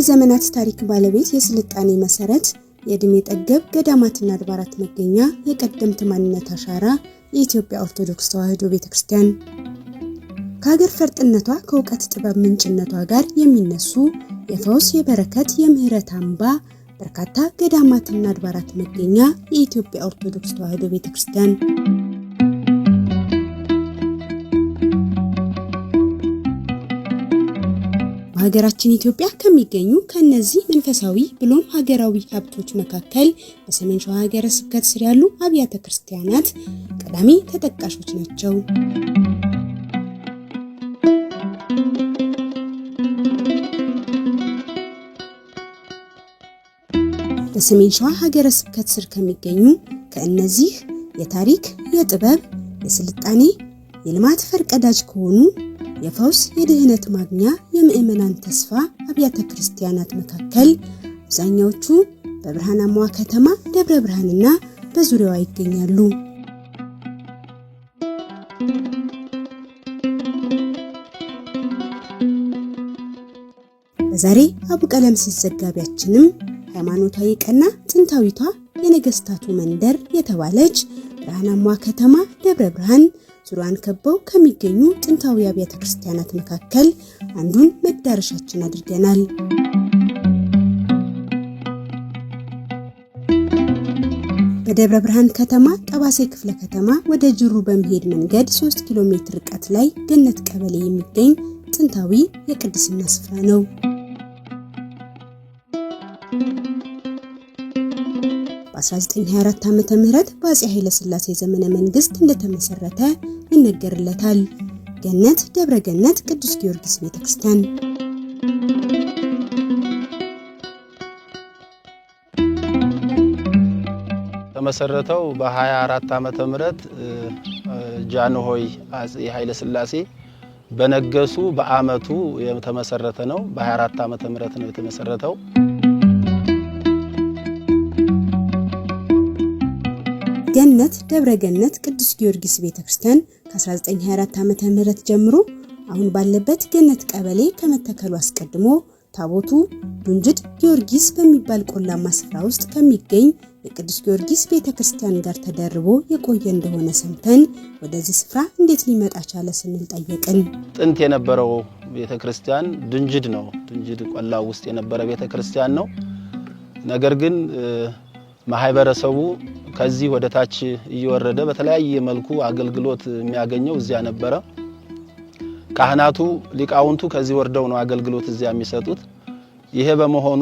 ዘመናት ታሪክ ባለቤት የስልጣኔ መሰረት የእድሜ ጠገብ ገዳማትና አድባራት መገኛ የቀደምት ማንነት አሻራ የኢትዮጵያ ኦርቶዶክስ ተዋሕዶ ቤተክርስቲያን ከሀገር ፈርጥነቷ ከእውቀት ጥበብ ምንጭነቷ ጋር የሚነሱ የፈውስ የበረከት የምህረት አምባ በርካታ ገዳማትና አድባራት መገኛ የኢትዮጵያ ኦርቶዶክስ ተዋሕዶ ቤተክርስቲያን ሀገራችን ኢትዮጵያ ከሚገኙ ከነዚህ መንፈሳዊ ብሎም ሀገራዊ ሀብቶች መካከል በሰሜን ሸዋ ሀገረ ስብከት ስር ያሉ አብያተ ክርስቲያናት ቀዳሚ ተጠቃሾች ናቸው። በሰሜን ሸዋ ሀገረ ስብከት ስር ከሚገኙ ከእነዚህ የታሪክ፣ የጥበብ፣ የስልጣኔ፣ የልማት ፈርቀዳጅ ከሆኑ የፈውስ የድህነት ማግኛ የምእመናን ተስፋ አብያተ ክርስቲያናት መካከል አብዛኛዎቹ በብርሃናማዋ ከተማ ደብረ ብርሃንና በዙሪያዋ ይገኛሉ። በዛሬ አቡቀለምሲስ ዘጋቢያችንም ሃይማኖታዊ ቀና ጥንታዊቷ የነገስታቱ መንደር የተባለች ብርሃናማዋ ከተማ ደብረ ብርሃን ዙሪያን ከበው ከሚገኙ ጥንታዊ አብያተ ክርስቲያናት መካከል አንዱን መዳረሻችን አድርገናል። በደብረ ብርሃን ከተማ ጠባሴ ክፍለ ከተማ ወደ ጅሩ በመሄድ መንገድ 3 ኪሎ ሜትር ርቀት ላይ ገነት ቀበሌ የሚገኝ ጥንታዊ የቅድስና ስፍራ ነው። በ1924 ዓመተ ምህረት በአፄ ኃይለ ሥላሴ ዘመነ መንግስት እንደተመሰረተ ይነገርለታል። ገነት ደብረ ገነት ቅዱስ ጊዮርጊስ ቤተክርስቲያን ተመሰረተው በ24 ዓመተ ምህረት ጃንሆይ አፄ ኃይለ ሥላሴ በነገሱ በአመቱ የተመሰረተ ነው። በ24 ዓመተ ምህረት ነው የተመሰረተው። ገነት ደብረ ገነት ቅዱስ ጊዮርጊስ ቤተክርስቲያን ከ1924 ዓመተ ምህረት ጀምሮ አሁን ባለበት ገነት ቀበሌ ከመተከሉ አስቀድሞ ታቦቱ ዱንጅድ ጊዮርጊስ በሚባል ቆላማ ስፍራ ውስጥ ከሚገኝ የቅዱስ ጊዮርጊስ ቤተክርስቲያን ጋር ተደርቦ የቆየ እንደሆነ ሰምተን ወደዚህ ስፍራ እንዴት ሊመጣ ቻለ ስንል ጠየቅን። ጥንት የነበረው ቤተክርስቲያን ዱንጅድ ነው። ዱንጅድ ቆላው ውስጥ የነበረ ቤተክርስቲያን ነው። ነገር ግን ማህበረሰቡ ከዚህ ወደ ታች እየወረደ በተለያየ መልኩ አገልግሎት የሚያገኘው እዚያ ነበረ። ካህናቱ ሊቃውንቱ ከዚህ ወርደው ነው አገልግሎት እዚያ የሚሰጡት። ይሄ በመሆኑ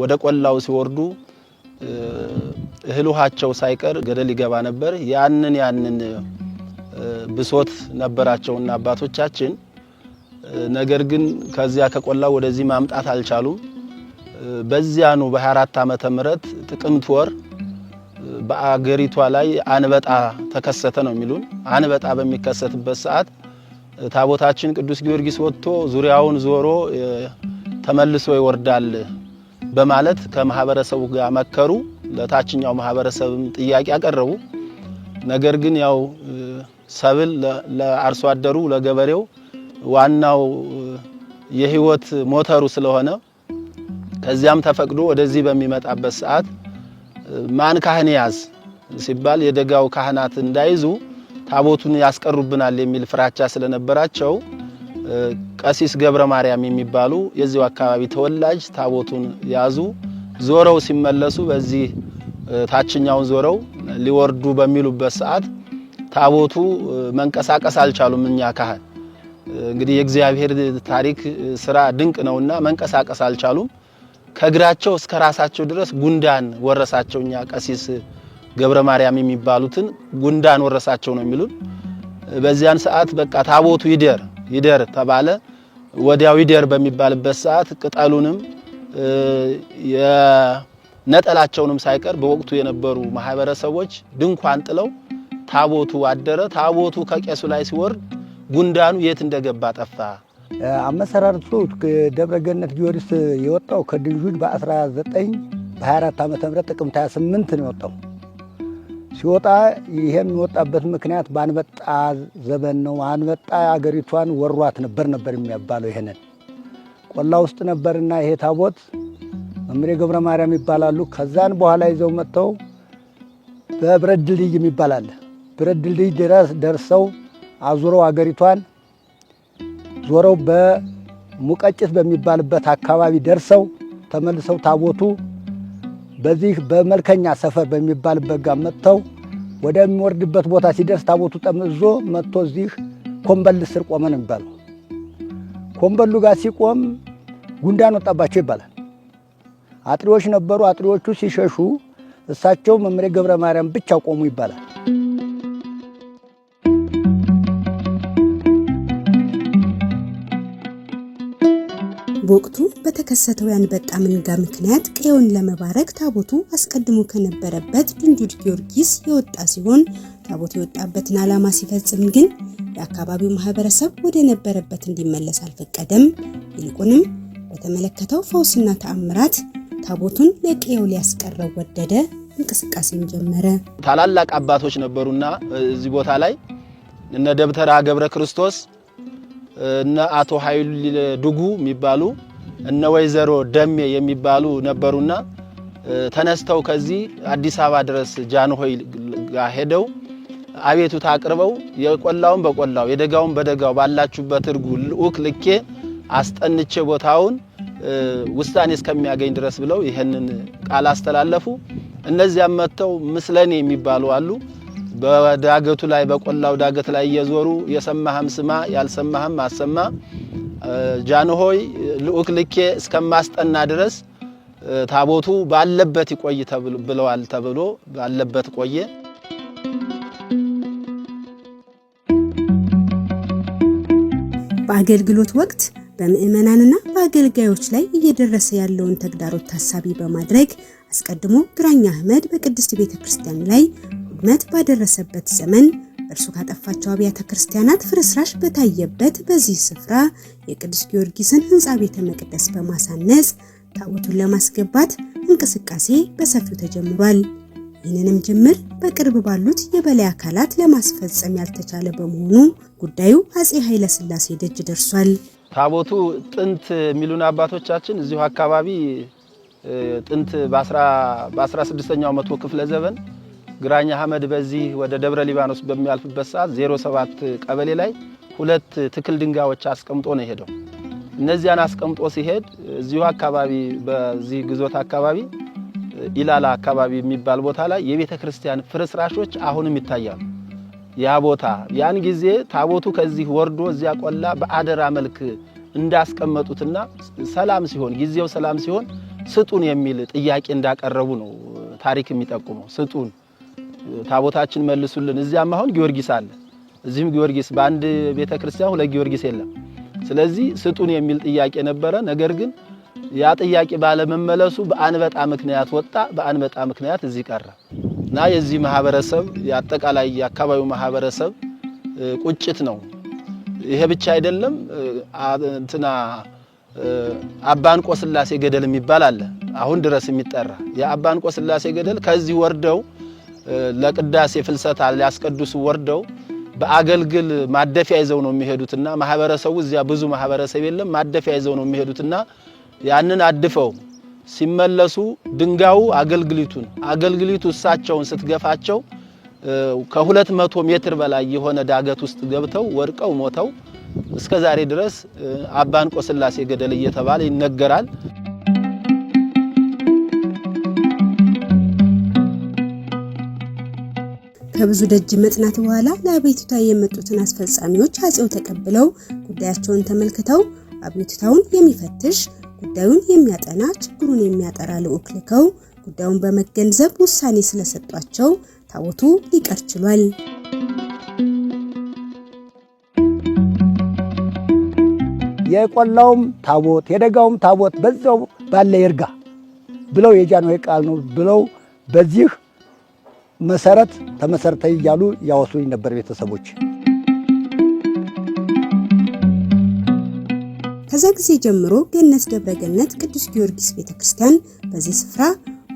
ወደ ቆላው ሲወርዱ እህል ውሃቸው ሳይቀር ገደል ይገባ ነበር። ያንን ብሶት ነበራቸውና አባቶቻችን ነገር ግን ከዚያ ከቆላው ወደዚህ ማምጣት አልቻሉም። በዚያኑ በ24 ዓመተ ምህረት ጥቅምት ወር በአገሪቷ ላይ አንበጣ ተከሰተ ነው የሚሉን። አንበጣ በሚከሰትበት ሰዓት ታቦታችን ቅዱስ ጊዮርጊስ ወጥቶ ዙሪያውን ዞሮ ተመልሶ ይወርዳል በማለት ከማህበረሰቡ ጋር መከሩ። ለታችኛው ማህበረሰብም ጥያቄ አቀረቡ። ነገር ግን ያው ሰብል ለአርሶ አደሩ ለገበሬው ዋናው የህይወት ሞተሩ ስለሆነ ከዚያም ተፈቅዶ ወደዚህ በሚመጣበት ሰዓት ማን ካህን ያዝ ሲባል የደጋው ካህናት እንዳይዙ ታቦቱን ያስቀሩብናል የሚል ፍራቻ ስለነበራቸው ቀሲስ ገብረ ማርያም የሚባሉ የዚያው አካባቢ ተወላጅ ታቦቱን ያዙ። ዞረው ሲመለሱ በዚህ ታችኛውን ዞረው ሊወርዱ በሚሉበት ሰዓት ታቦቱ መንቀሳቀስ አልቻሉም። እኛ ካህን እንግዲህ የእግዚአብሔር ታሪክ ስራ ድንቅ ነውና መንቀሳቀስ አልቻሉም። ከግራቸው እስከ ራሳቸው ድረስ ጉንዳን ወረሳቸውኛ ቀሲስ ገብረ ማርያም የሚባሉትን ጉንዳን ወረሳቸው ነው የሚሉን። በዚያን ሰዓት በቃ ታቦቱ ይደር ተባለ። ወዲያው ይደር በሚባልበት ሰዓት ቅጠሉንም የነጠላቸውንም ሳይቀር በወቅቱ የነበሩ ማህበረሰቦች ድንኳን ጥለው ታቦቱ አደረ። ታቦቱ ከቄሱ ላይ ሲወርድ ጉንዳኑ የት እንደገባ ጠፋ። አመሰራርቱ ደብረ ገነት ጊዮርጊስ የወጣው ከድንጁድ በ1924 ዓመተ ምህረት ጥቅምት 28 ነው የወጣው። ሲወጣ ይሄም የወጣበት ምክንያት በአንበጣ ዘመን ነው። አንበጣ አገሪቷን ወሯት ነበር የሚያባለው። ይሄንን ቆላ ውስጥ ነበርና ይሄ ታቦት መምሬ ገብረ ማርያም ይባላሉ። ከዛን በኋላ ይዘው መጥተው በብረት ድልድይ የሚባል አለ። ብረት ድልድይ ድረስ ደርሰው አዙረው አገሪቷን ዞረው በሙቀጭት በሚባልበት አካባቢ ደርሰው ተመልሰው ታቦቱ በዚህ በመልከኛ ሰፈር በሚባልበት ጋር መጥተው ወደሚወርድበት ቦታ ሲደርስ ታቦቱ ጠምዞ መጥቶ እዚህ ኮምበል ስር ቆመ ነው የሚባለው። ኮምበሉ ጋር ሲቆም ጉንዳን ወጣባቸው ይባላል። አጥሪዎች ነበሩ። አጥሪዎቹ ሲሸሹ እሳቸው መምሬ ገብረ ማርያም ብቻ ቆሙ ይባላል። በወቅቱ በተከሰተው ያንበጣ መንጋ ምክንያት ቀየውን ለመባረክ ታቦቱ አስቀድሞ ከነበረበት ድንጁድ ጊዮርጊስ የወጣ ሲሆን ታቦቱ የወጣበትን ዓላማ ሲፈጽም ግን የአካባቢው ማህበረሰብ ወደ ነበረበት እንዲመለስ አልፈቀደም። ይልቁንም በተመለከተው ፈውስና ተአምራት ታቦቱን ለቀየው ሊያስቀረው ወደደ። እንቅስቃሴም ጀመረ። ታላላቅ አባቶች ነበሩና እዚህ ቦታ ላይ እነ ደብተራ ገብረ ክርስቶስ እነ አቶ ኃይሉ ዱጉ የሚባሉ እነ ወይዘሮ ደሜ የሚባሉ ነበሩና ተነስተው ከዚህ አዲስ አበባ ድረስ ጃንሆይ ጋር ሄደው አቤቱታ አቅርበው የቆላውን በቆላው የደጋውን በደጋው ባላችሁበት እርጉ ልኡክ ልኬ አስጠንቼ ቦታውን ውሳኔ እስከሚያገኝ ድረስ ብለው ይሄንን ቃል አስተላለፉ። እነዚያም መተው ምስለኔ የሚባሉ አሉ። በዳገቱ ላይ በቆላው ዳገት ላይ እየዞሩ የሰማህም ስማ ያልሰማህም አሰማ ጃንሆይ ልኡክ ልኬ እስከማስጠና ድረስ ታቦቱ ባለበት ይቆይ ብለዋል ተብሎ ባለበት ቆየ። በአገልግሎት ወቅት በምእመናንና በአገልጋዮች ላይ እየደረሰ ያለውን ተግዳሮት ታሳቢ በማድረግ አስቀድሞ ግራኝ አህመድ በቅድስት ቤተክርስቲያን ላይ ውድመት ባደረሰበት ዘመን እርሱ ካጠፋቸው አብያተ ክርስቲያናት ፍርስራሽ በታየበት በዚህ ስፍራ የቅዱስ ጊዮርጊስን ሕንጻ ቤተ መቅደስ በማሳነጽ ታቦቱን ለማስገባት እንቅስቃሴ በሰፊው ተጀምሯል። ይህንንም ጅምር በቅርብ ባሉት የበላይ አካላት ለማስፈጸም ያልተቻለ በመሆኑ ጉዳዩ አጼ ኃይለ ሥላሴ ደጅ ደርሷል። ታቦቱ ጥንት የሚሉን አባቶቻችን እዚሁ አካባቢ ጥንት በ16ኛው መቶ ክፍለ ዘመን ግራኝ አህመድ በዚህ ወደ ደብረ ሊባኖስ በሚያልፍበት ሰዓት 07 ቀበሌ ላይ 2 ትክል ድንጋዮች አስቀምጦ ነው ሄደው። እነዚያን አስቀምጦ ሲሄድ እዚሁ አካባቢ በዚህ ግዞት አካባቢ ኢላላ አካባቢ የሚባል ቦታ ላይ የቤተ ክርስቲያን ፍርስራሾች አሁንም ይታያሉ። ያ ቦታ ያን ጊዜ ታቦቱ ከዚህ ወርዶ እዚያ ቆላ በአደራ መልክ እንዳስቀመጡትና ሰላም ሲሆን ጊዜው ሰላም ሲሆን ስጡን የሚል ጥያቄ እንዳቀረቡ ነው ታሪክ የሚጠቁመው። ስጡን ታቦታችን መልሱልን። እዚያም አሁን ጊዮርጊስ አለ፣ እዚህም ጊዮርጊስ በአንድ ቤተ ክርስቲያን 2 ጊዮርጊስ የለም። ስለዚህ ስጡን የሚል ጥያቄ ነበረ። ነገር ግን ያ ጥያቄ ባለመመለሱ በአንበጣ ምክንያት ወጣ። በአንበጣ ምክንያት እዚህ ቀረ እና የዚህ ማህበረሰብ ያጠቃላይ የአካባቢው ማህበረሰብ ቁጭት ነው። ይሄ ብቻ አይደለም። እንትና አባንቆ ስላሴ ገደል የሚባል አለ አሁን ድረስ የሚጠራ የአባንቆ ስላሴ ገደል ከዚህ ወርደው ለቅዳሴ ፍልሰታ ሊያስቀድሱ ወርደው በአገልግል ማደፊያ ይዘው ነው የሚሄዱትና ማህበረሰቡ እዚያ ብዙ ማህበረሰብ የለም። ማደፊያ ይዘው ነው የሚሄዱትና ያንን አድፈው ሲመለሱ ድንጋዩ አገልግሊቱ እሳቸውን ስትገፋቸው ከ200 ሜትር በላይ የሆነ ዳገት ውስጥ ገብተው ወድቀው ሞተው እስከዛሬ ድረስ አባንቆ ስላሴ ገደል እየተባለ ይነገራል። ከብዙ ደጅ መጽናት በኋላ ለአቤቱታ የመጡትን አስፈጻሚዎች አጼው ተቀብለው ጉዳያቸውን ተመልክተው አቤቱታውን የሚፈትሽ ጉዳዩን የሚያጠና ችግሩን የሚያጠራ ልኡክ ልከው ጉዳዩን በመገንዘብ ውሳኔ ስለሰጧቸው ታቦቱ ሊቀር ችሏል። የቆላውም ታቦት የደጋውም ታቦት በዛው ባለ ይርጋ ብለው የጃንሆይ ቃል ነው ብለው በዚህ መሰረት ተመሰረተ ይያሉ ያወሱኝ ነበር ቤተሰቦች። ከዛ ጊዜ ጀምሮ ገነት ደብረ ገነት ቅዱስ ጊዮርጊስ ቤተክርስቲያን በዚህ ስፍራ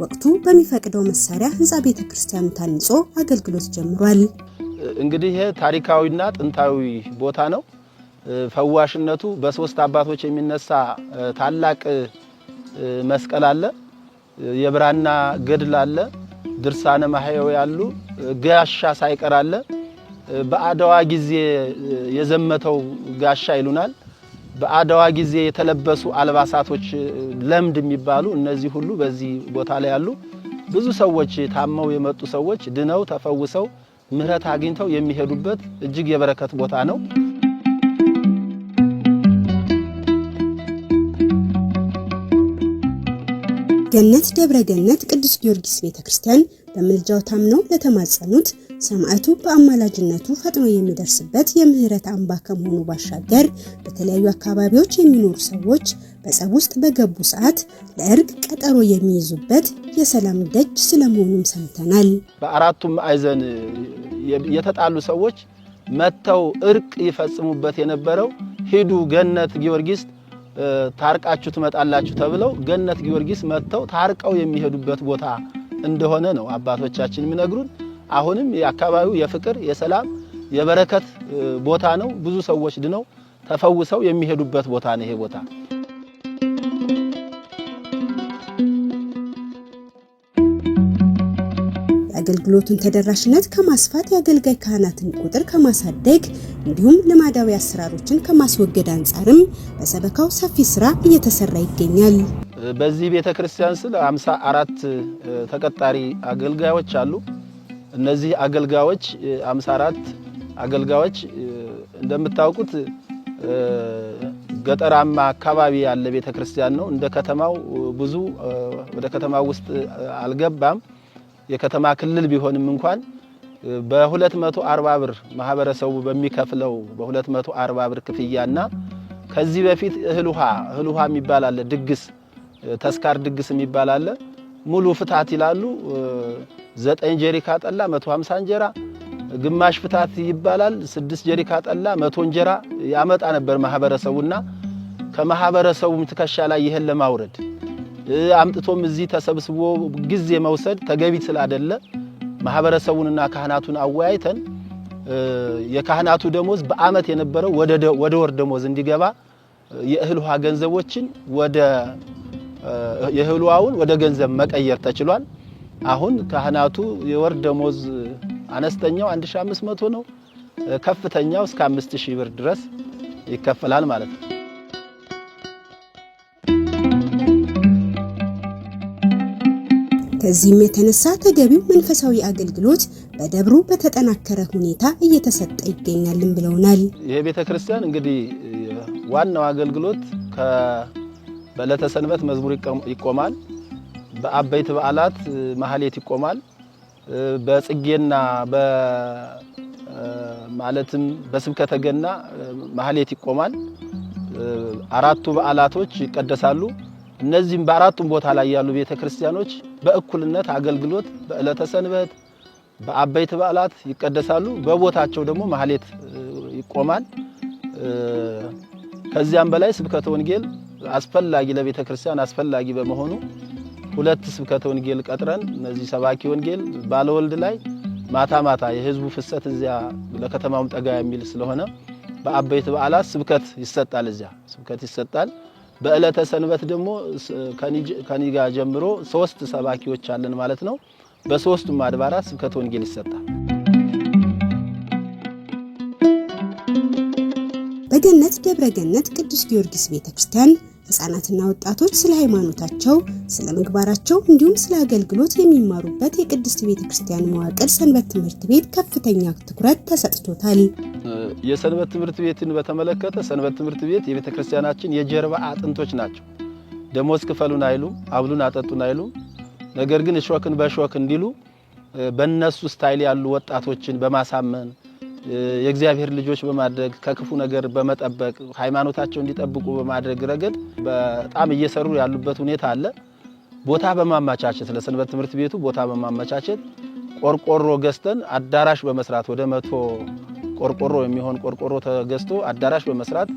ወቅቱ በሚፈቅደው መሳሪያ ሕንጻ ቤተክርስቲያኑ ታንጾ አገልግሎት ጀምሯል። እንግዲህ ይሄ ታሪካዊና ጥንታዊ ቦታ ነው። ፈዋሽነቱ በሶስት አባቶች የሚነሳ ታላቅ መስቀል አለ። የብራና ገድል አለ። ድርሳነ ማህያው ያሉ ጋሻ ሳይቀር አለ። በአድዋ ጊዜ የዘመተው ጋሻ ይሉናል። በአድዋ ጊዜ የተለበሱ አልባሳቶች ለምድ የሚባሉ እነዚህ ሁሉ በዚህ ቦታ ላይ ያሉ ብዙ ሰዎች ታመው የመጡ ሰዎች ድነው ተፈውሰው ምህረት አግኝተው የሚሄዱበት እጅግ የበረከት ቦታ ነው። ገነት ደብረ ገነት ቅዱስ ጊዮርጊስ ቤተክርስቲያን በምልጃው ታምነው ለተማጸኑት ሰማዕቱ በአማላጅነቱ ፈጥኖ የሚደርስበት የምህረት አምባ ከመሆኑ ባሻገር በተለያዩ አካባቢዎች የሚኖሩ ሰዎች በጸብ ውስጥ በገቡ ሰዓት ለእርቅ ቀጠሮ የሚይዙበት የሰላም ደጅ ስለመሆኑም ሰምተናል። በአራቱም ማዕዘን የተጣሉ ሰዎች መተው እርቅ ይፈጽሙበት የነበረው ሂዱ ገነት ጊዮርጊስ ታርቃችሁ ትመጣላችሁ ተብለው ገነት ጊዮርጊስ መተው ታርቀው የሚሄዱበት ቦታ እንደሆነ ነው አባቶቻችን የሚነግሩን። አሁንም የአካባቢው የፍቅር የሰላም የበረከት ቦታ ነው። ብዙ ሰዎች ድነው ተፈውሰው የሚሄዱበት ቦታ ነው ይሄ ቦታ። የአገልግሎቱን ተደራሽነት ከማስፋት የአገልጋይ ካህናትን ቁጥር ከማሳደግ እንዲሁም ልማዳዊ አሰራሮችን ከማስወገድ አንጻርም በሰበካው ሰፊ ስራ እየተሰራ ይገኛል። በዚህ ቤተክርስቲያን ስለ 54 ተቀጣሪ አገልጋዮች አሉ። እነዚህ አገልጋዮች 54 አገልጋዮች እንደምታውቁት ገጠራማ አካባቢ ያለ ቤተክርስቲያን ነው። እንደ ከተማው ብዙ ወደ ከተማው ውስጥ አልገባም። የከተማ ክልል ቢሆንም እንኳን በ240 ብር ማህበረሰቡ በሚከፍለው በ240 ብር ክፍያና ከዚህ በፊት እህል ውሃ የሚባል አለ፣ ድግስ ተስካር ድግስ የሚባል አለ። ሙሉ ፍታት ይላሉ። 9 ጀሪካ ጠላ 150 እንጀራ፣ ግማሽ ፍታት ይባላል 6 ጀሪካ ጠላ 100 እንጀራ ያመጣ ነበር ማህበረሰቡና ከማህበረሰቡም ትከሻ ላይ ይሄን ለማውረድ አምጥቶም እዚህ ተሰብስቦ ጊዜ መውሰድ ተገቢ ስላይደለ ማህበረሰቡንና ካህናቱን አወያይተን የካህናቱ ደሞዝ በአመት የነበረው ወደ ወር ደሞዝ እንዲገባ የእህል ውሃ ገንዘቦችን የእህል ውሃውን ወደ ገንዘብ መቀየር ተችሏል። አሁን ካህናቱ የወር ደሞዝ አነስተኛው 1500 ነው፣ ከፍተኛው እስከ 5000 ብር ድረስ ይከፈላል ማለት ነው። ከዚህም የተነሳ ተገቢው መንፈሳዊ አገልግሎት በደብሩ በተጠናከረ ሁኔታ እየተሰጠ ይገኛልን ብለውናል። ይሄ ቤተክርስቲያን እንግዲህ ዋናው አገልግሎት በዕለተ ሰንበት መዝሙር ይቆማል፣ በአበይት በዓላት ማህሌት ይቆማል፣ በጽጌና ማለትም በስብከተ ገና ማህሌት ይቆማል። አራቱ በዓላቶች ይቀደሳሉ። እነዚህም በአራቱም ቦታ ላይ ያሉ ቤተክርስቲያኖች በእኩልነት አገልግሎት በዕለተ ሰንበት በአበይት በዓላት ይቀደሳሉ። በቦታቸው ደግሞ ማህሌት ይቆማል። ከዚያም በላይ ስብከተ ወንጌል አስፈላጊ ለቤተክርስቲያን አስፈላጊ በመሆኑ 2 ስብከተ ወንጌል ቀጥረን እነዚህ ሰባኪ ወንጌል ባለወልድ ላይ ማታ የህዝቡ ፍሰት እዚያ ለከተማውም ጠጋ የሚል ስለሆነ በአበይት በዓላት ስብከት ይሰጣል። እዚያ ስብከት ይሰጣል። በዕለተ ሰንበት ደግሞ ከኒጋ ጀምሮ 3 ሰባኪዎች አለን ማለት ነው። በ3ቱም አድባራት ስብከተ ወንጌል ይሰጣል። በገነት ደብረ ገነት ቅዱስ ጊዮርጊስ ቤተክርስቲያን ህፃናትና ወጣቶች ስለ ሃይማኖታቸው፣ ስለ ምግባራቸው እንዲሁም ስለ አገልግሎት የሚማሩበት የቅድስት ቤተክርስቲያን መዋቅር ሰንበት ትምህርት ቤት ከፍተኛ ትኩረት ተሰጥቶታል። የሰንበት ትምህርት ቤትን በተመለከተ ሰንበት ትምህርት ቤት የቤተክርስቲያናችን የጀርባ አጥንቶች ናቸው። ደሞዝ ክፈሉን አይሉም፣ አብሉን አጠጡን አይሉም። ነገር ግን እሾክን በሾክ እንዲሉ በእነሱ ስታይል ያሉ ወጣቶችን በማሳመን የእግዚአብሔር ልጆች በማድረግ ከክፉ ነገር በመጠበቅ ሃይማኖታቸው እንዲጠብቁ በማድረግ ረገድ በጣም እየሰሩ ያሉበት ሁኔታ አለ። ቦታ በማመቻቸት ለሰንበት ትምህርት ቤቱ ቦታ በማመቻቸት ቆርቆሮ ገዝተን አዳራሽ በመስራት ወደ 100 ቆርቆሮ የሚሆን ቆርቆሮ ተገዝቶ አዳራሽ በመስራት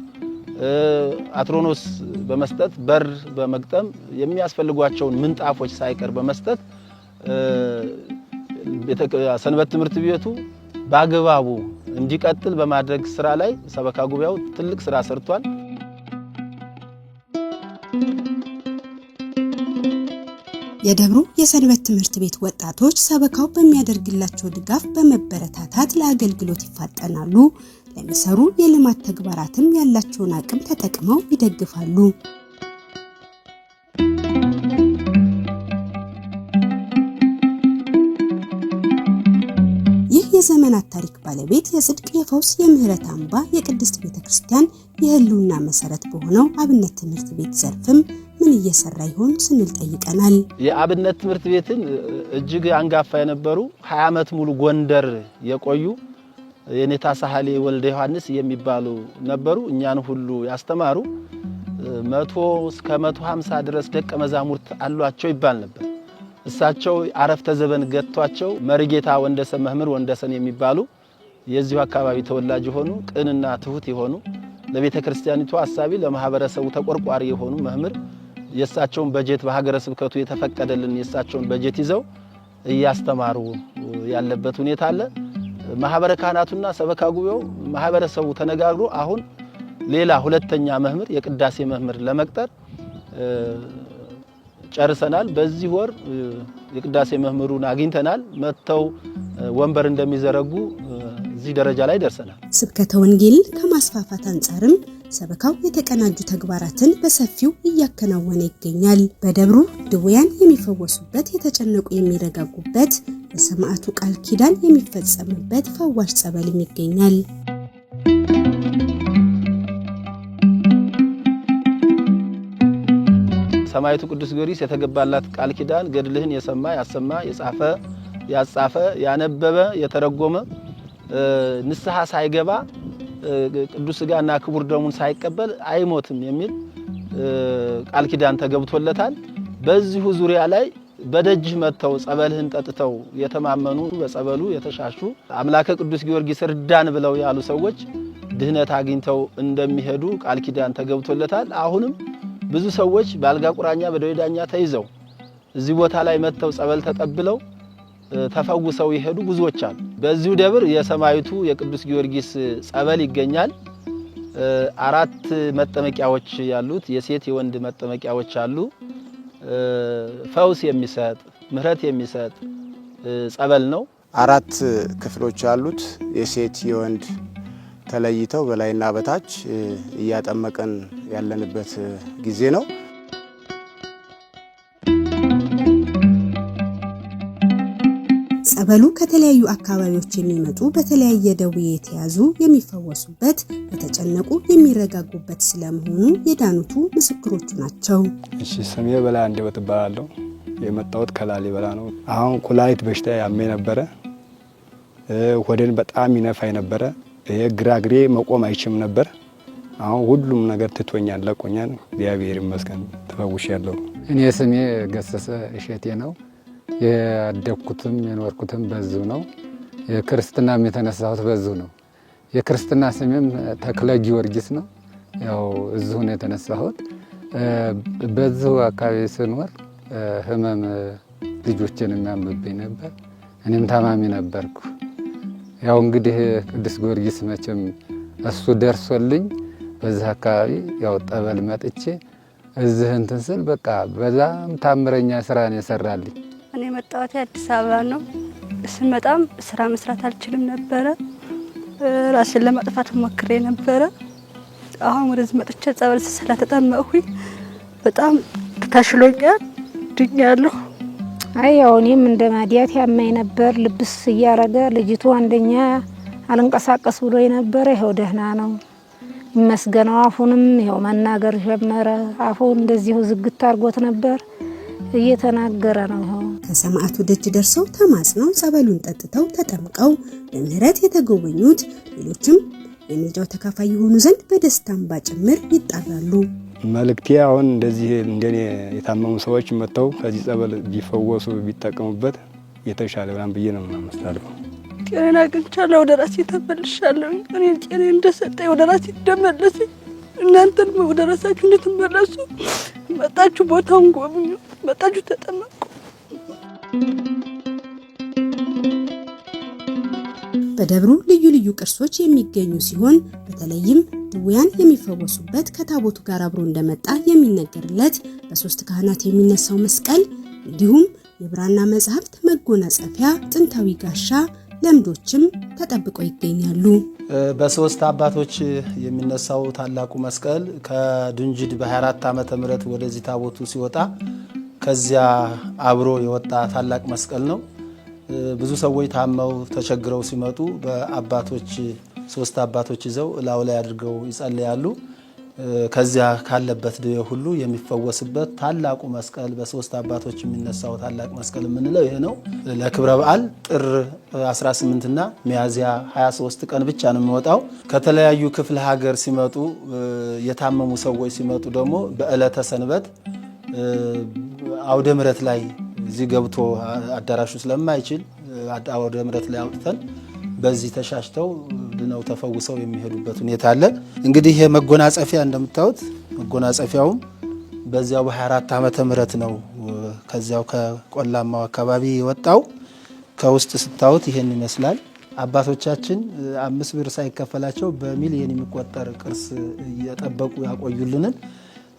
አትሮኖስ በመስጠት በር በመግጠም የሚያስፈልጓቸውን ምንጣፎች ሳይቀር በመስጠት ሰንበት ትምህርት ቤቱ በአግባቡ እንዲቀጥል በማድረግ ስራ ላይ ሰበካ ጉባኤው ትልቅ ስራ ሰርቷል። የደብሩ የሰንበት ትምህርት ቤት ወጣቶች ሰበካው በሚያደርግላቸው ድጋፍ በመበረታታት ለአገልግሎት ይፋጠናሉ። ለሚሰሩ የልማት ተግባራትም ያላቸውን አቅም ተጠቅመው ይደግፋሉ። ይህ የዘመናት ታሪክ ባለቤት የጽድቅ የፈውስ የምህረት አምባ የቅድስት ቤተክርስቲያን የህልውና መሰረት በሆነው አብነት ትምህርት ቤት ዘርፍም ምን እየሰራ ይሆን ስንል ጠይቀናል። የአብነት ትምህርት ቤትን እጅግ አንጋፋ የነበሩ 20 ዓመት ሙሉ ጎንደር የቆዩ የኔታ ሳህሌ ወልደ ዮሐንስ የሚባሉ ነበሩ። እኛን ሁሉ ያስተማሩ 100 እስከ 150 ድረስ ደቀ መዛሙርት አሏቸው ይባል ነበር። እሳቸው አረፍተ ዘበን ገጥቷቸው መርጌታ ወንደሰን መምህር ወንደሰን የሚባሉ የዚሁ አካባቢ ተወላጅ ሆኑ ቅንና ትሁት የሆኑ ለቤተክርስቲያኒቱ አሳቢ ለማህበረሰቡ ተቆርቋሪ የሆኑ መምህር የሳቸውን በጀት በሀገረ ስብከቱ የተፈቀደልን የሳቸውን በጀት ይዘው እያስተማሩ ያለበት ሁኔታ አለ። ማህበረ ካህናቱና ሰበካ ጉባኤው ማህበረሰቡ ተነጋግሮ አሁን ሌላ ሁለተኛ መምህር የቅዳሴ መምህር ለመቅጠር ጨርሰናል። በዚህ ወር የቅዳሴ መምህሩን አግኝተናል። መተው ወንበር እንደሚዘረጉ እዚህ ደረጃ ላይ ደርሰናል። ስብከተ ወንጌል ከማስፋፋት አንጻርም ሰበካው የተቀናጁ ተግባራትን በሰፊው እያከናወነ ይገኛል። በደብሩ ድውያን የሚፈወሱበት፣ የተጨነቁ የሚረጋጉበት፣ የሰማዕቱ ቃል ኪዳን የሚፈጸምበት ፈዋሽ ጸበልም ይገኛል። ሰማዕቱ ቅዱስ ጊዮርጊስ የተገባላት ቃል ኪዳን ገድልህን የሰማ ያሰማ የጻፈ ያጻፈ ያነበበ የተረጎመ ንስሐ ሳይገባ ቅዱስ ሥጋና ክቡር ደሙን ሳይቀበል አይሞትም የሚል ቃል ኪዳን ተገብቶለታል። በዚሁ ዙሪያ ላይ በደጅህ መተው ጸበልህን ጠጥተው የተማመኑ በጸበሉ የተሻሹ አምላከ ቅዱስ ጊዮርጊስ እርዳን ብለው ያሉ ሰዎች ድህነት አግኝተው እንደሚሄዱ ቃል ኪዳን ተገብቶለታል። አሁንም ብዙ ሰዎች በአልጋ ቁራኛ በደዌ ዳኛ ተይዘው እዚህ ቦታ ላይ መተው ጸበል ተቀብለው ተፈውሰው ይሄዱ ብዙዎች አሉ። በዚሁ ደብር የሰማዕቱ የቅዱስ ጊዮርጊስ ጸበል ይገኛል። 4 መጠመቂያዎች ያሉት የሴት የወንድ መጠመቂያዎች አሉ። ፈውስ የሚሰጥ ምህረት የሚሰጥ ጸበል ነው። 4 ክፍሎች ያሉት የሴት የወንድ ተለይተው በላይና በታች እያጠመቀን ያለንበት ጊዜ ነው። ጸበሉ ከተለያዩ አካባቢዎች የሚመጡ በተለያየ ደዌ የተያዙ የሚፈወሱበት፣ የተጨነቁ የሚረጋጉበት ስለመሆኑ የዳኑቱ ምስክሮቹ ናቸው። እሺ፣ ስሜ በላይ አንደበት እባላለሁ። የመጣሁት ከላሊበላ ነው። አሁን ኩላሊት በሽታ ያመኝ ነበረ። ሆዴን በጣም ይነፋኝ ነበረ። ግራ እግሬ መቆም አይችልም ነበር። አሁን ሁሉም ነገር ትቶኛል፣ ለቆኛል። እግዚአብሔር ይመስገን ተፈውሻለሁ። እኔ ስሜ ገሰሰ እሸቴ ነው። ያደኩትም የኖርኩትም በዚሁ ነው። የክርስትናም የተነሳሁት በዚሁ ነው። የክርስትና ስሜም ተክለ ጊዮርጊስ ነው። ያው እዚሁ ነው የተነሳሁት። በዚሁ አካባቢ ስኖር ህመም ልጆችን የሚያምብኝ ነበር። እኔም ታማሚ ነበርኩ። ያው እንግዲህ ቅዱስ ጊዮርጊስ መቼም እሱ ደርሶልኝ በዚህ አካባቢ ያው ጠበል መጥቼ እዚህ እንትን ስል በቃ በዛም ታምረኛ ስራ ነው የሰራልኝ። እኔ መጣሁት አዲስ አበባ ነው። ስመጣም ስራ መስራት አልችልም ነበረ። ራሴን ለማጥፋት ሞክሬ ነበረ። አሁን ወደዚህ መጥቼ ጸበል ስለተጠመቅሁኝ በጣም ተሽሎኛል፣ ድኛለሁ። ያው እኔም እንደ ማዲያት ያመኝ ነበር። ልብስ እያረገ ልጅቱ አንደኛ አልንቀሳቀስ ብሎ ነበር። ይሄው ደህና ነው ይመስገነው። አፉንም ይሄው መናገር ጀመረ። አፉ እንደዚሁ ዝግት አርጎት ነበር፣ እየተናገረ ነው። ይሄው ከሰማዕቱ ደጅ ደርሰው ተማጽነው ጸበሉን ጠጥተው ተጠምቀው በምህረት የተጎበኙት ሌሎችም የምልጃው ተካፋይ የሆኑ ዘንድ በደስታም ባጭምር ይጣራሉ። መልእክቴ አሁን እንደዚህ እንደኔ የታመሙ ሰዎች መጥተው ከዚህ ጸበል ቢፈወሱ ቢጠቀሙበት የተሻለ ብለን ብዬ ነው የማስተላልፈው። ጤና አግኝቻለሁ፣ ወደ ራሴ ተመልሻለሁ። እኔ ጤና እንደሰጠኝ ወደ ራሴ ተመለስኩ። እናንተም ወደ ራሳችሁ እንድትመለሱ መጣችሁ ቦታውን ጎብኙ፣ መጣችሁ ተጠመቁ። በደብሩ ልዩ ልዩ ቅርሶች የሚገኙ ሲሆን በተለይም ድውያን የሚፈወሱበት ከታቦቱ ጋር አብሮ እንደመጣ የሚነገርለት በ3 ካህናት የሚነሳው መስቀል እንዲሁም የብራና መጻሕፍት መጎናጸፊያ ጥንታዊ ጋሻ ለምዶችም ተጠብቀው ይገኛሉ። በ3 አባቶች የሚነሳው ታላቁ መስቀል ከድንጅድ በ24 ዓመተ ምህረት ወደዚህ ታቦቱ ሲወጣ ከዚያ አብሮ የወጣ ታላቅ መስቀል ነው። ብዙ ሰዎች ታመው ተቸግረው ሲመጡ በአባቶች 3 አባቶች ይዘው ላው ላይ አድርገው ይጸልያሉ። ከዚያ ካለበት ደዌ ሁሉ የሚፈወስበት ታላቁ መስቀል በ3 አባቶች የሚነሳው ታላቅ መስቀል የምንለው ይሄ ነው። ለክብረ በዓል ጥር 18 እና ሚያዝያ 23 ቀን ብቻ ነው የሚወጣው። ከተለያዩ ክፍለ ሀገር ሲመጡ የታመሙ ሰዎች ሲመጡ ደግሞ በዕለተ ሰንበት አውደ ምሕረት ላይ እዚህ ገብቶ አዳራሹ ስለማይችል አውደ ምሕረት ላይ አውጥተን በዚህ ተሻሽተው ድነው ተፈውሰው የሚሄዱበት ሁኔታ አለ። እንግዲህ ይሄ መጎናጸፊያ እንደምታዩት መጎናጸፊያውም በዚያው በ24 ዓመተ ምህረት ነው ከዚያው ከቆላማው አካባቢ የወጣው። ከውስጥ ስታዩት ይሄን ይመስላል። አባቶቻችን 5 ብር ሳይከፈላቸው በሚሊዮን የሚቆጠር ቅርስ እየጠበቁ ያቆዩልንን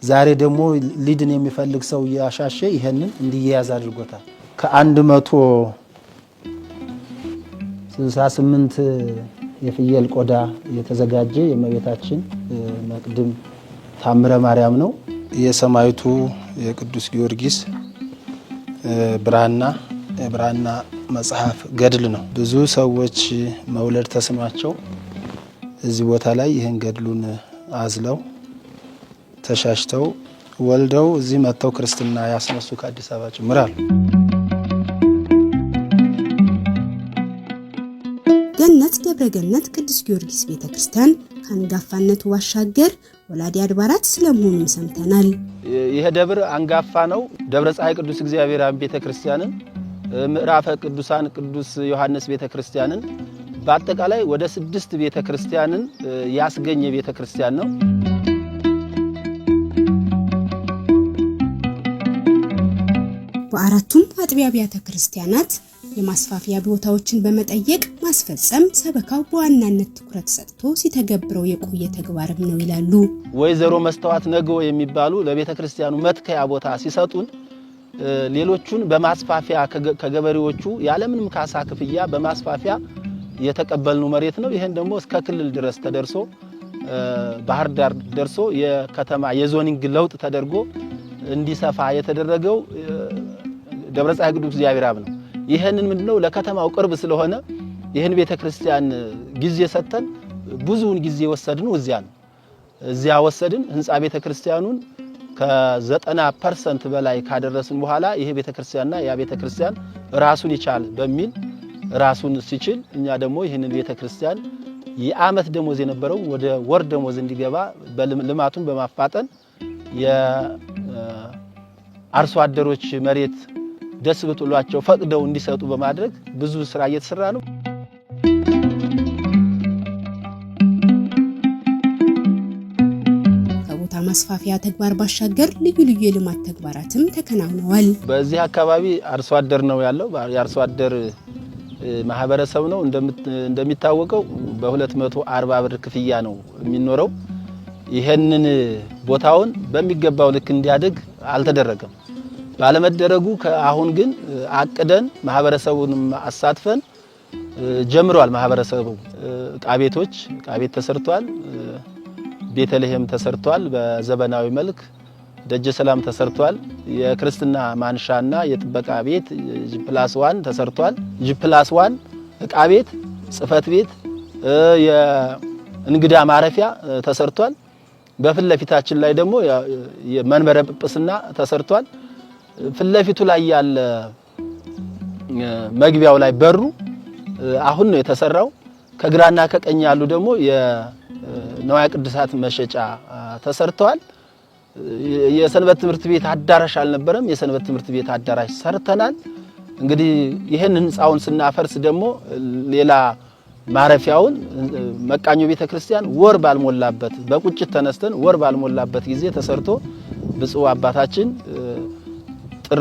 ዛሬ ደግሞ ሊድን የሚፈልግ ሰው ያሻሸ ይሄንን እንዲያያዝ አድርጎታል። ከ168 የፍየል ቆዳ የተዘጋጀ የእመቤታችን መቅድም ታምረ ማርያም ነው። የሰማዕቱ የቅዱስ ጊዮርጊስ ብራና መጽሐፍ ገድል ነው። ብዙ ሰዎች መውለድ ተስኗቸው እዚህ ቦታ ላይ ይህን ገድሉን አዝለው ተሻሽተው ወልደው እዚህ መጥተው ክርስትና ያስነሱ ከአዲስ አበባ ጭምር አሉ። ገነት ደብረ ገነት ቅዱስ ጊዮርጊስ ቤተክርስቲያን ከአንጋፋነቱ ባሻገር ወላዲ አድባራት ስለመሆኑም ሰምተናል። ይሄ ደብር አንጋፋ ነው። ደብረ ፀሐይ ቅዱስ እግዚአብሔር አብ ቤተክርስቲያንን፣ ምዕራፈ ቅዱሳን ቅዱስ ዮሐንስ ቤተክርስቲያንን በአጠቃላይ ወደ 6 ቤተክርስቲያንን ያስገኘ ቤተክርስቲያን ነው። በአራቱም አጥቢያ አብያተ ክርስቲያናት የማስፋፊያ ቦታዎችን በመጠየቅ ማስፈጸም ሰበካው በዋናነት ትኩረት ሰጥቶ ሲተገብረው የቆየ ተግባርም ነው ይላሉ ወይዘሮ መስተዋት ነገው የሚባሉ ለቤተ ክርስቲያኑ መትከያ ቦታ ሲሰጡን ሌሎቹን በማስፋፊያ ከገበሬዎቹ ያለምንም ካሳ ክፍያ በማስፋፊያ የተቀበልነው መሬት ነው። ይሄን ደግሞ እስከ ክልል ድረስ ተደርሶ ባህር ዳር ደርሶ የከተማ የዞኒንግ ለውጥ ተደርጎ እንዲሰፋ የተደረገው ደብረ ፀሐይ ቅዱስ እግዚአብሔር አብ ነው። ይሄንን ምንድነው ለከተማው ቅርብ ስለሆነ ይሄን ቤተክርስቲያን ጊዜ ሰጠን ብዙውን ጊዜ ወሰድነው እዚያ ወሰድን። ህንጻ ቤተክርስቲያኑን ከ90% በላይ ካደረስን በኋላ ይሄ ቤተክርስቲያንና ያ ቤተክርስቲያን ራሱን ይቻል በሚል ራሱን ሲችል እኛ ደግሞ ይሄንን ቤተክርስቲያን የዓመት ደሞዝ የነበረው ወደ ወር ደሞዝ እንዲገባ ልማቱን በማፋጠን የአርሶ አደሮች መሬት ደስ ብሏቸው ፈቅደው እንዲሰጡ በማድረግ ብዙ ስራ እየተሰራ ነው። ከቦታ ማስፋፊያ ተግባር ባሻገር ልዩ ልዩ የልማት ተግባራትም ተከናውነዋል። በዚህ አካባቢ አርሶ አደር ነው ያለው። የአርሶ አደር ማህበረሰብ ነው። እንደሚታወቀው በ240 ብር ክፍያ ነው የሚኖረው። ይሄንን ቦታውን በሚገባው ልክ እንዲያድግ አልተደረገም። ባለመደረጉ አሁን ግን አቅደን ማህበረሰቡን አሳትፈን ጀምሯል። ማህበረሰቡ ዕቃ ቤት ተሰርቷል። ቤተልሔም ተሰርቷል። በዘመናዊ መልክ ደጀ ሰላም ተሰርቷል። የክርስትና ማንሻና የጥበቃ ቤት +1 ተሰርቷል። +1 ዕቃ ቤት፣ ጽፈት ቤት፣ የእንግዳ ማረፊያ ተሰርቷል። በፊት ለፊታችን ላይ ደግሞ የመንበረ ጵጵስና ተሰርቷል። ፊት ለፊቱ ላይ ያለ መግቢያው ላይ በሩ አሁን ነው የተሰራው። ከግራና ከቀኝ ያሉ ደግሞ የነዋያ ቅዱሳት መሸጫ ተሰርተዋል። የሰንበት ትምህርት ቤት አዳራሽ አልነበረም። የሰንበት ትምህርት ቤት አዳራሽ ሰርተናል። እንግዲህ ይሄን ህንጻውን ስናፈርስ ደግሞ ሌላ ማረፊያውን መቃኞ ቤተክርስቲያን ወር ባልሞላበት በቁጭት ተነስተን ወር ባልሞላበት ጊዜ ተሰርቶ ብፁዕ አባታችን ጥር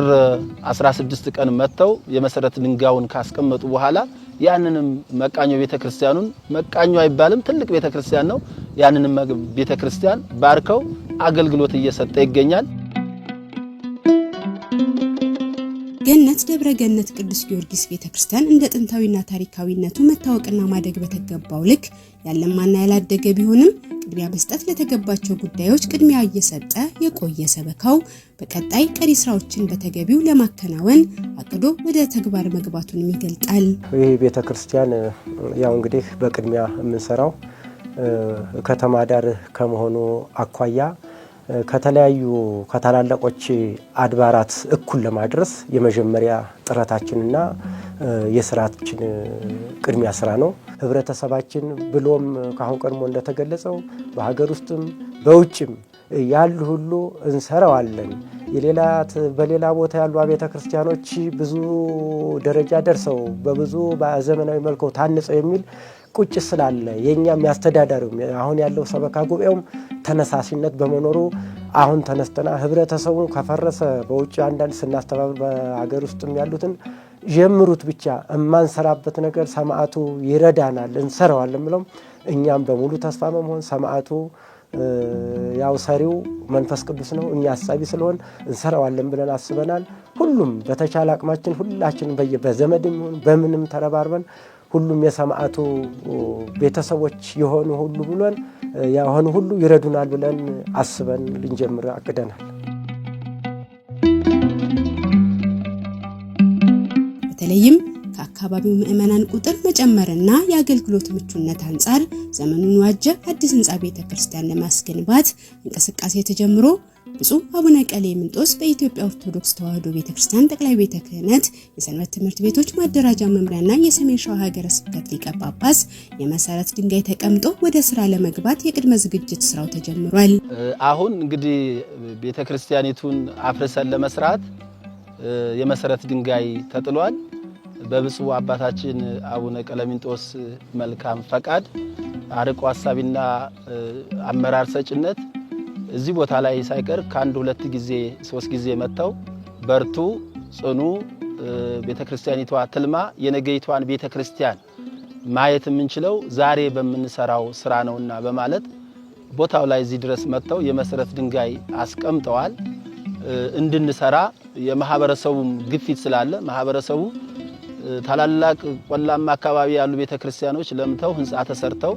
16 ቀን መተው የመሰረት ድንጋዩን ካስቀመጡ በኋላ ያንንም መቃኞ ቤተክርስቲያኑን መቃኞ አይባልም ትልቅ ቤተክርስቲያን ነው ያንንም ቤተክርስቲያን ባርከው አገልግሎት እየሰጠ ይገኛል። ገነት ደብረ ገነት ቅዱስ ጊዮርጊስ ቤተክርስቲያን እንደ ጥንታዊና ታሪካዊነቱ መታወቅና ማደግ በተገባው ልክ ያለማና ያላደገ ቢሆንም ቅድሚያ መስጠት ለተገባቸው ጉዳዮች ቅድሚያ እየሰጠ የቆየ ሰበካው በቀጣይ ቀሪ ስራዎችን በተገቢው ለማከናወን አቅዶ ወደ ተግባር መግባቱን ይገልጣል። ይህ ቤተክርስቲያን ያው እንግዲህ በቅድሚያ የምንሰራው ከተማ ዳር ከመሆኑ አኳያ ከተለያዩ ከታላላቆች አድባራት እኩል ለማድረስ የመጀመሪያ ጥረታችንና የስራችን ቅድሚያ ስራ ነው። ህብረተሰባችን ብሎም ካሁን ቀድሞ እንደተገለጸው በሀገር ውስጥም በውጭም ያሉ ሁሉ እንሰራዋለን። በሌላ ቦታ ያሉ አብያተ ክርስቲያኖች ብዙ ደረጃ ደርሰው በብዙ በዘመናዊ መልኩ ታንጸው የሚል ቁጭ ስላለ የኛም ያስተዳዳሪው አሁን ያለው ሰበካ ጉባኤውም ተነሳሽነት በመኖሩ አሁን ተነስተና ህብረተሰቡን ከፈረሰ በውጭ አንዳንድ ስናስተባብር በሀገር ውስጥም ያሉትን ጀምሩት ብቻ እማንሰራበት ነገር ሰማዕቱ ይረዳናል እንሰራዋለን ብለው እኛም በሙሉ ተስፋ በመሆን ሰማዕቱ ያው ሰሪው መንፈስ ቅዱስ ነው እኛ አሳቢ ስለሆን እንሰራዋለን ብለን አስበናል። ሁሉም በተቻለ አቅማችን ሁላችንም በዘመድም በምንም ተረባርበን ሁሉም የሰማዕቱ ቤተሰቦች የሆኑ ሁሉ ብለን ያሆኑ ሁሉ ይረዱናል ብለን አስበን ልንጀምር አቅደናል። በተለይም ከአካባቢው ምዕመናን ቁጥር መጨመርና የአገልግሎት ምቹነት አንጻር ዘመኑን ዋጀ አዲስ ህንጻ ቤተክርስቲያን ለማስገንባት እንቅስቃሴ ተጀምሮ ብፁዕ አቡነ ቀሌምንጦስ በኢትዮጵያ ኦርቶዶክስ ተዋሕዶ ቤተክርስቲያን ጠቅላይ ቤተ ክህነት የሰንበት ትምህርት ቤቶች ማደራጃ መምሪያና የሰሜን ሸዋ ሀገረ ስብከት ሊቀ ጳጳስ የመሰረት ድንጋይ ተቀምጦ ወደ ስራ ለመግባት የቅድመ ዝግጅት ስራው ተጀምሯል። አሁን እንግዲህ ቤተክርስቲያኒቱን አፍርሰን ለመስራት የመሰረት ድንጋይ ተጥሏል። በብፁዕ አባታችን አቡነ ቀሌምንጦስ መልካም ፈቃድ አርቆ ሐሳቢና አመራር ሰጭነት እዚህ ቦታ ላይ ሳይቀር ከአንድ 2 ጊዜ 3 ጊዜ መተው በርቱ ጽኑ ቤተክርስቲያኒቷ ትልማ የነገይቷን ቤተክርስቲያን ማየት የምንችለው ዛሬ በመንሰራው ስራ ነውና በማለት ቦታው ላይ እዚህ ድረስ መተው የመሰረት ድንጋይ አስቀምጠዋል። እንድንሰራ የማህበረሰቡም ግፊት ስላለ ማህበረሰቡ ታላላቅ ቆላማ አካባቢ ያሉ ቤተክርስቲያኖች ለምተው ህንጻ ተሰርተው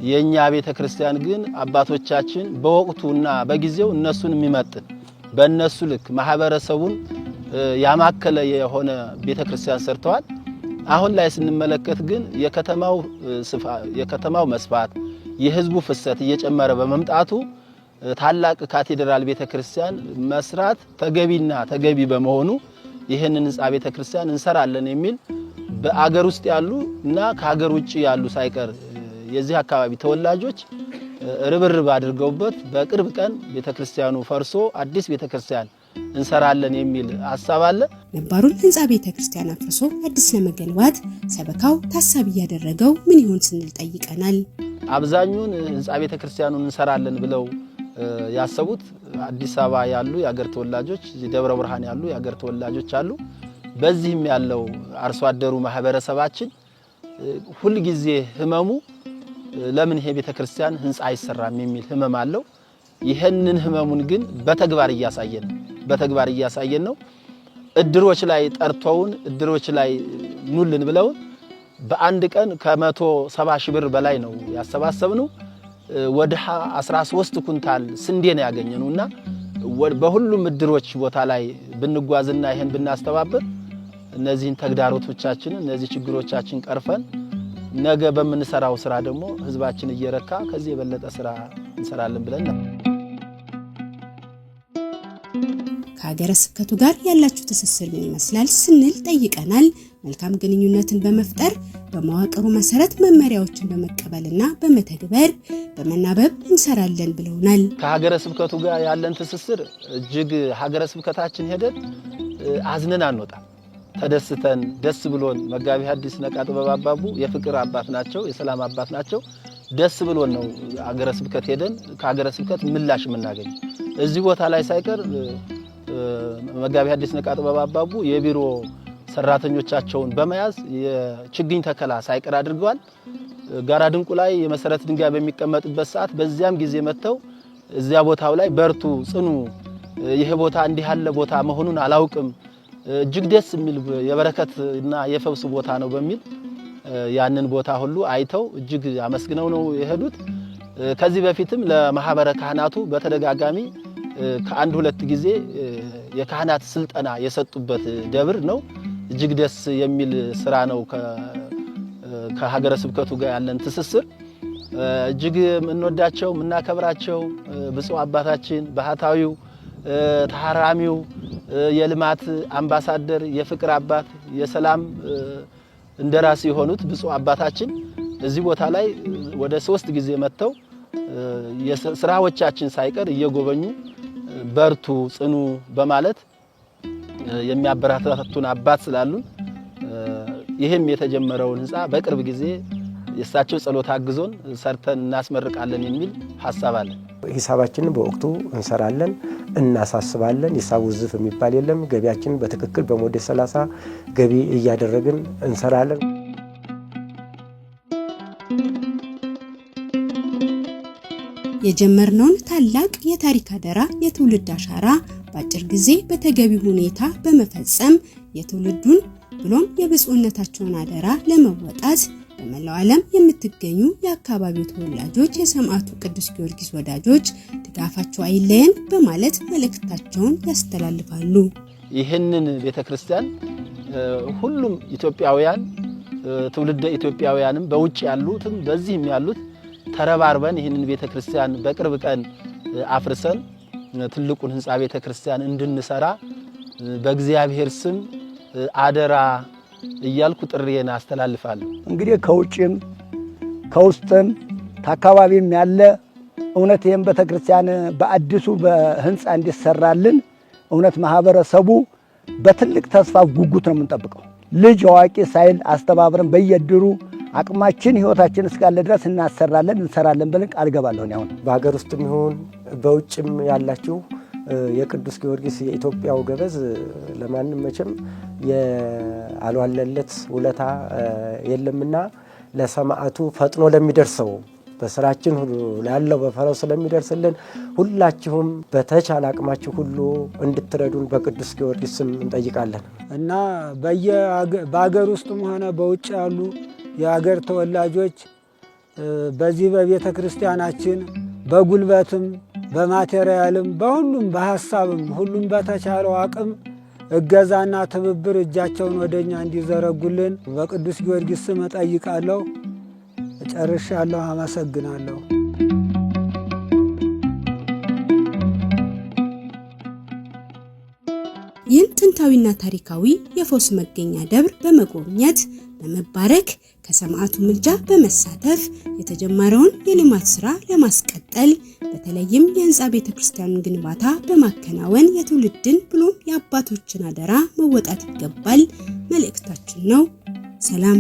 የኛ ቤተክርስቲያን ግን አባቶቻችን በወቅቱና በጊዜው እነሱን የሚመጥን በእነሱ ልክ ማህበረሰቡን ያማከለ የሆነ ቤተክርስቲያን ሰርተዋል። አሁን ላይ ስንመለከት ግን የከተማው መስፋት የህዝቡ ፍሰት እየጨመረ በመምጣቱ ታላቅ ካቴድራል ቤተክርስቲያን መስራት ተገቢ በመሆኑ ይሄንን ህንጻ ቤተክርስቲያን እንሰራለን የሚል በአገር ውስጥ ያሉ እና ከሀገር ውጭ ያሉ ሳይቀር የዚህ አካባቢ ተወላጆች ርብርብ አድርገውበት በቅርብ ቀን ቤተክርስቲያኑ ፈርሶ አዲስ ቤተክርስቲያን እንሰራለን የሚል ሐሳብ አለ። ነባሩን ህንጻ ቤተክርስቲያን አፍርሶ አዲስ ለመገንባት ሰበካው ታሳቢ ያደረገው ምን ይሆን ስንል ጠይቀናል። አብዛኙን ህንጻ ቤተክርስቲያኑን እንሰራለን ብለው ያሰቡት አዲስ አበባ ያሉ የአገር ተወላጆች ደብረ ብርሃን ያሉ የአገር ተወላጆች አሉ። በዚህም ያለው አርሶ አደሩ ማህበረሰባችን ሁሉ ጊዜ ህመሙ ለምን ይሄ ቤተክርስቲያን ህንጻ አይሰራም የሚል ህመም አለው። ይሄንን ህመሙን ግን በተግባር እያሳየን ነው። እድሮች ላይ ጠርተውን እድሮች ላይ ኑልን ብለው በአንድ ቀን ከ170 ሺህ ብር በላይ ነው ያሰባሰብነው። ወደ 13 ኩንታል ስንዴ ነው ያገኘነውና በሁሉም እድሮች ቦታ ላይ ብንጓዝና ይሄን ብናስተባብር እነዚህን ተግዳሮቶቻችን እነዚህ ችግሮቻችን ቀርፈን ነገ በመንሰራው ስራ ደግሞ ህዝባችን እየረካ ከዚህ የበለጠ ስራ እንሰራለን ብለን ነው። ከሀገረ ስብከቱ ጋር ያላችሁ ትስስር ምን ይመስላል ስንል ጠይቀናል። መልካም ግንኙነትን በመፍጠር በመዋቅሩ መሰረት መመሪያዎችን በመቀበልና በመተግበር በመናበብ እንሰራለን ብለውናል። ከሀገረ ስብከቱ ጋር ያለን ትስስር እጅግ ሀገረ ስብከታችን ሄደን አዝነን አንወጣም። ተደስተን ደስ ብሎን መጋቢ ሐዲስ ነቃ ጥበብ አባቡ የፍቅር አባት ናቸው፣ የሰላም አባት ናቸው። ደስ ብሎን ነው ሀገረ ስብከት ሄደን ከሀገረ ስብከት ምላሽ የምናገኝ። እዚህ ቦታ ላይ ሳይቀር መጋቢ ሐዲስ ነቃ ጥበብ አባቡ የቢሮ ሰራተኞቻቸውን በመያዝ የችግኝ ተከላ ሳይቀር አድርገዋል። ጋራ ድንቁ ላይ የመሰረት ድንጋይ በሚቀመጥበት ሰዓት በዚያም ጊዜ መተው እዚያ ቦታው ላይ በርቱ ጽኑ፣ ይሄ ቦታ እንዲህ ያለ ቦታ መሆኑን አላውቅም፣ እጅግ ደስ የሚል የበረከትና የፈውስ ቦታ ነው በሚል ያንን ቦታ ሁሉ አይተው እጅግ አመስግነው ነው የሄዱት። ከዚህ በፊትም ለማህበረ ካህናቱ በተደጋጋሚ ከአንድ ሁለት ጊዜ የካህናት ስልጠና የሰጡበት ደብር ነው። እጅግ ደስ የሚል ስራ ነው። ከሀገረ ስብከቱ ጋር ያለን ትስስር እጅግ እንወዳቸው እናከብራቸው ብፁዕ አባታችን ባህታዊው ተሐራሚው የልማት አምባሳደር የፍቅር አባት የሰላም እንደራሲ የሆኑት ብፁዕ አባታችን እዚህ ቦታ ላይ ወደ 3 ጊዜ መጥተው የስራዎቻችን ሳይቀር እየጎበኙ በርቱ ጽኑ በማለት የሚያበረታቱን አባት ስላሉን ይሄም የተጀመረውን ህንጻ በቅርብ ጊዜ የእሳቸው ጸሎት አግዞን ሰርተን እናስመርቃለን የሚል ሐሳብ አለ። ሂሳባችንን በወቅቱ እንሰራለን፣ እናሳስባለን። ሂሳቡ ዝፍ የሚባል የለም። ገቢያችንን በትክክል በሞዴል 30 ገቢ እያደረግን እንሰራለን። የጀመርነውን ታላቅ የታሪክ አደራ የትውልድ አሻራ በአጭር ጊዜ በተገቢ ሁኔታ በመፈጸም የትውልዱን ብሎም የብፁዕነታቸውን አደራ ለመወጣት በመላው ዓለም የምትገኙ የአካባቢው ተወላጆች የሰማዕቱ ቅዱስ ጊዮርጊስ ወዳጆች ድጋፋቸው አይለየን በማለት መልእክታቸውን ያስተላልፋሉ። ይህንን ቤተክርስቲያን ሁሉም ኢትዮጵያውያን ትውልደ ኢትዮጵያውያንም በውጭ ያሉትም በዚህም ያሉት ተረባርበን ይህንን ቤተክርስቲያን በቅርብ ቀን አፍርሰን ትልቁን ህንጻ ቤተክርስቲያን እንድንሰራ በእግዚአብሔር ስም አደራ እያልኩ ጥሪዬን አስተላልፋለሁ። እንግዲህ ከውጭም ከውስጥም ከአካባቢም ያለ እውነት ይህን ቤተክርስቲያን በአዲሱ በህንጻ እንዲሰራልን እውነት ማህበረሰቡ በትልቅ ተስፋ ጉጉት ነው የምንጠብቀው። ልጅ አዋቂ ሳይል አስተባብረን በየድሩ አቅማችን ህይወታችን እስካለ ድረስ እናሰራለን እንሰራለን ብለን ቃል ገባለሁ። አሁን በሀገር ውስጥም ይሁን በውጭም ያላችሁ የቅዱስ ጊዮርጊስ የኢትዮጵያው ገበዝ ለማንም መቼም ያልዋለለት ውለታ የለምና ለሰማዕቱ ፈጥኖ ለሚደርሰው በስራችን ሁሉ ላለው በፈረው ስለሚደርስልን ሁላችሁም በተቻለ አቅማችሁ ሁሉ እንድትረዱን በቅዱስ ጊዮርጊስ ስም እንጠይቃለን እና በአገር ውስጥም ሆነ በውጭ ያሉ የሀገር ተወላጆች በዚህ በቤተ ክርስቲያናችን በጉልበትም በማቴሪያልም በሁሉም በሐሳብም ሁሉም በተቻለው አቅም እገዛና ትብብር እጃቸውን ወደኛ እንዲዘረጉልን በቅዱስ ጊዮርጊስ ስም እጠይቃለሁ። ጨርሻለሁ። አመሰግናለሁ። ይህን ጥንታዊና ታሪካዊ የፈውስ መገኛ ደብር በመጎብኘት በመባረክ ከሰማዕቱ ምልጃ በመሳተፍ የተጀመረውን የልማት ስራ ለማስቀጠል በተለይም የህንጻ ቤተክርስቲያኑን ግንባታ በማከናወን የትውልድን ብሎም የአባቶችን አደራ መወጣት ይገባል መልእክታችን ነው። ሰላም።